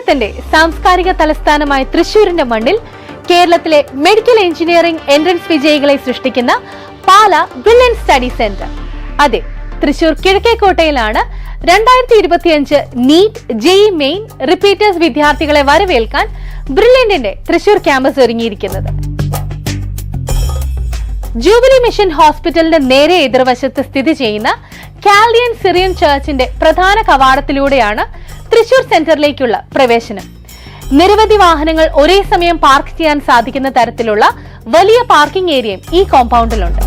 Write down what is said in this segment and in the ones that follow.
കേരളത്തിന്റെ സാംസ്കാരിക തലസ്ഥാനമായ തൃശൂരിന്റെ മണ്ണിൽ കേരളത്തിലെ മെഡിക്കൽ എഞ്ചിനീയറിംഗ് എൻട്രൻസ് വിജയികളെ സൃഷ്ടിക്കുന്ന പാല ബ്രില്യൻ സ്റ്റഡി സെന്റർ. അതെ, തൃശൂർ കിഴക്കേക്കോട്ടയിലാണ് 2025 നീറ്റ് JEE മെയിൻ റിപ്പീറ്റേഴ്സ് വിദ്യാർത്ഥികളെ വരവേൽക്കാൻ ബ്രില്യന്റിന്റെ തൃശൂർ ക്യാമ്പസ് ഒരുങ്ങിയിരിക്കുന്നത്. ജൂബിലി മിഷൻ ഹോസ്പിറ്റലിന്റെ നേരെ എതിർവശത്ത് സ്ഥിതി ചെയ്യുന്ന കാൽഡിയൻ സിറിയൻ ചർച്ചിന്റെ പ്രധാന കവാടത്തിലൂടെയാണ് തൃശൂർ സെന്ററിലേക്കുള്ള പ്രവേശനം. നിരവധി വാഹനങ്ങൾ ഒരേ സമയം പാർക്ക് ചെയ്യാൻ സാധിക്കുന്ന തരത്തിലുള്ള വലിയ പാർക്കിംഗ് ഏരിയയും ഈ കോമ്പൗണ്ടിലുണ്ട്.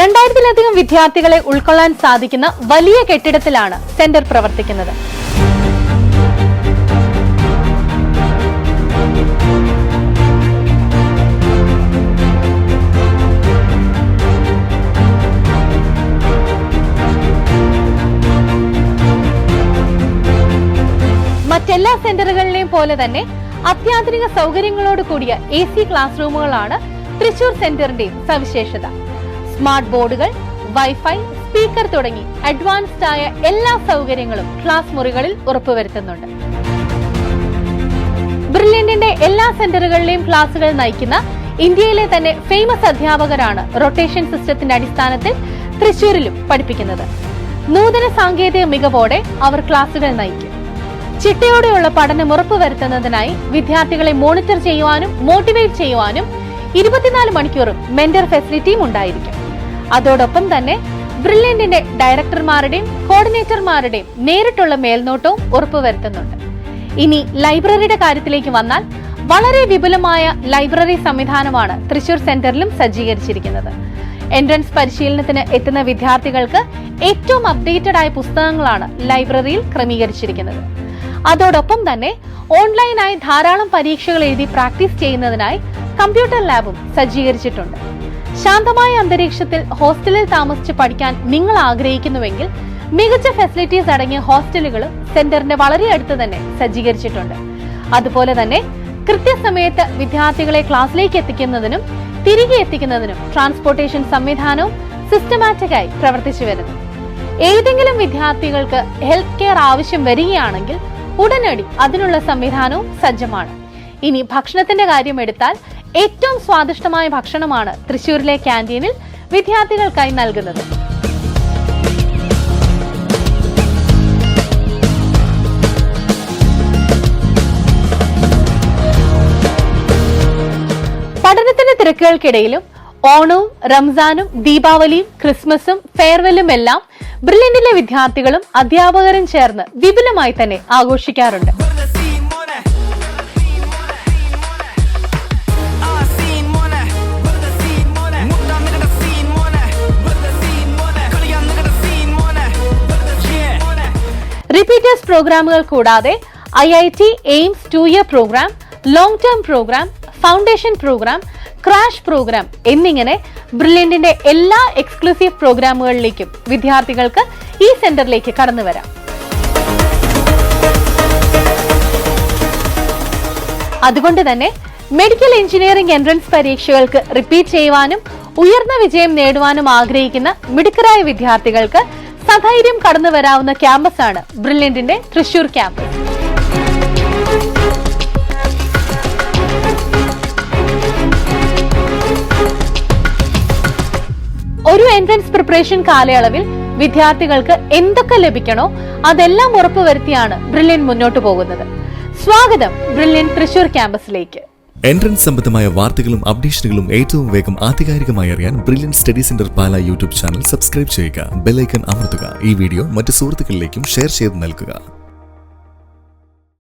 രണ്ടായിരത്തിലധികം വിദ്യാർത്ഥികളെ ഉൾക്കൊള്ളാൻ സാധിക്കുന്ന വലിയ കെട്ടിടത്തിലാണ് സെന്റർ പ്രവർത്തിക്കുന്നത്. മറ്റെല്ലാ സെന്ററുകളിലെയും പോലെ തന്നെ അത്യാധുനിക സൗകര്യങ്ങളോട് കൂടിയ AC ക്ലാസ് റൂമുകളാണ് തൃശൂർ സെന്ററിന്റെയും സവിശേഷത. സ്മാർട്ട് ബോർഡുകൾ, വൈഫൈ, സ്പീക്കർ തുടങ്ങി അഡ്വാൻസ്ഡ് ആയ എല്ലാ സൗകര്യങ്ങളും ക്ലാസ് മുറികളിൽ ഉറപ്പുവരുത്തുന്നുണ്ട്. ബ്രില്യന്റിന്റെ എല്ലാ സെന്ററുകളിലെയും ക്ലാസുകൾ നയിക്കുന്ന ഇന്ത്യയിലെ തന്നെ ഫേമസ് അധ്യാപകരാണ് റൊട്ടേഷൻ സിസ്റ്റത്തിന്റെ അടിസ്ഥാനത്തിൽ തൃശൂരിലും പഠിപ്പിക്കുന്നത്. നൂതന സാങ്കേതിക മികവോടെ അവർ ക്ലാസുകൾ നയിക്കും. ചിട്ടയോടെയുള്ള പഠനം ഉറപ്പുവരുത്തുന്നതിനായി വിദ്യാർത്ഥികളെ മോണിറ്റർ ചെയ്യുവാനും മോട്ടിവേറ്റ് ചെയ്യുവാനും 24 മണിക്കൂറും മെന്റർ ഫെസിലിറ്റിയും ഉണ്ടായിരിക്കും. അതോടൊപ്പം തന്നെ ബ്രില്യന്റിന്റെ ഡയറക്ടർമാരുടെയും കോർഡിനേറ്റർമാരുടെയും നേരിട്ടുള്ള മേൽനോട്ടവും ഉറപ്പുവരുത്തുന്നുണ്ട്. ഇനി ലൈബ്രറിയുടെ കാര്യത്തിലേക്ക് വന്നാൽ വളരെ വിപുലമായ ലൈബ്രറി സംവിധാനമാണ് തൃശൂർ സെന്ററിലും സജ്ജീകരിച്ചിരിക്കുന്നത്. എൻട്രൻസ് പരിശീലനത്തിന് എത്തുന്ന വിദ്യാർത്ഥികൾക്ക് ഏറ്റവും അപ്ഡേറ്റഡ് ആയ പുസ്തകങ്ങളാണ് ലൈബ്രറിയിൽ ക്രമീകരിച്ചിരിക്കുന്നത്. അതോടൊപ്പം തന്നെ ഓൺലൈനായി ധാരാളം പരീക്ഷകൾ എഴുതി പ്രാക്ടീസ് ചെയ്യുന്നതിനായി കമ്പ്യൂട്ടർ ലാബും സജ്ജീകരിച്ചിട്ടുണ്ട്. ശാന്തമായ അന്തരീക്ഷത്തിൽ ഹോസ്റ്റലിൽ താമസിച്ച് പഠിക്കാൻ നിങ്ങൾ ആഗ്രഹിക്കുന്നുവെങ്കിൽ മികച്ച ഫെസിലിറ്റീസ് അടങ്ങിയ ഹോസ്റ്റലുകളും സെന്ററിന്റെ വളരെ അടുത്ത് തന്നെ സജ്ജീകരിച്ചിട്ടുണ്ട്. അതുപോലെ തന്നെ കൃത്യസമയത്ത് വിദ്യാർത്ഥികളെ ക്ലാസ്സിലേക്ക് എത്തിക്കുന്നതിനും തിരികെ എത്തിക്കുന്നതിനും ട്രാൻസ്പോർട്ടേഷൻ സംവിധാനവും സിസ്റ്റമാറ്റിക്കായി പ്രവർത്തിച്ചു വരുന്നു. ഏതെങ്കിലും വിദ്യാർത്ഥികൾക്ക് ഹെൽത്ത് കെയർ ആവശ്യം വരികയാണെങ്കിൽ ഉടനടി അതിനുള്ള സംവിധാനവും സജ്ജമാണ്. ഇനി ഭക്ഷണത്തിന്റെ കാര്യം എടുത്താൽ ഏറ്റവും സ്വാദിഷ്ടമായ ഭക്ഷണമാണ് തൃശൂരിലെ ക്യാന്റീനിൽ വിദ്യാർത്ഥികൾക്കായി നൽകുന്നത്. പഠനത്തിന്റെ തിരക്കുകൾക്കിടയിലും ഓണവും റംസാനും ദീപാവലിയും ക്രിസ്മസും ഫെയർവെല്ലും എല്ലാം ബ്രില്യന്റിലെ വിദ്യാർത്ഥികളും അധ്യാപകരും ചേർന്ന് വിപുലമായി തന്നെ ആഘോഷിക്കാറുണ്ട്. റിപ്പീറ്റേഴ്സ് പ്രോഗ്രാമുകൾ കൂടാതെ IIT AIIMS 2-year programme, long term programme, foundation programme, crash programme എന്നിങ്ങനെ ബ്രില്യന്റിന്റെ എല്ലാ എക്സ്ക്ലൂസീവ് പ്രോഗ്രാമുകളിലേക്കും വിദ്യാർത്ഥികൾക്ക് ഈ സെന്ററിലേക്ക് കടന്നു വരാം. അതുകൊണ്ട് തന്നെ മെഡിക്കൽ എഞ്ചിനീയറിംഗ് എൻട്രൻസ് പരീക്ഷകൾക്ക് റിപ്പീറ്റ് ചെയ്യുവാനും ഉയർന്ന വിജയം നേടുവാനും ആഗ്രഹിക്കുന്ന മിടുക്കരായ വിദ്യാർത്ഥികൾക്ക് സധൈര്യം കടന്നു വരാവുന്ന ക്യാമ്പസാണ് ബ്രില്യന്റിന്റെ തൃശൂർ ക്യാമ്പസ്. ഒരു എൻട്രൻസ് പ്രിപ്പറേഷൻ കാലയളവിൽ വിദ്യാർത്ഥികൾക്ക് എന്തൊക്കെ ലഭിക്കണോ അതെല്ലാം ഉറപ്പുവരുത്തിയാണ് ബ്രില്യൻ മുന്നോട്ട് പോകുന്നത്. സ്വാഗതം ബ്രില്യൻ തൃശൂർ ക്യാമ്പസിലേക്ക്. എൻട്രൻസ് സംബന്ധമായ വാർത്തകളും അപ്ഡേഷനുകളും ഏറ്റവും വേഗം ആധികാരികമായി അറിയാൻ ബ്രില്യൻ സ്റ്റഡി സെന്റർ പാല യൂട്യൂബ് ചാനൽ സബ്സ്ക്രൈബ് ചെയ്യുക, ബെൽ ഐക്കൺ അമർത്തുക. ഈ വീഡിയോ മറ്റു സുഹൃത്തുക്കളിലേക്കും ഷെയർ ചെയ്ത് നൽകുക.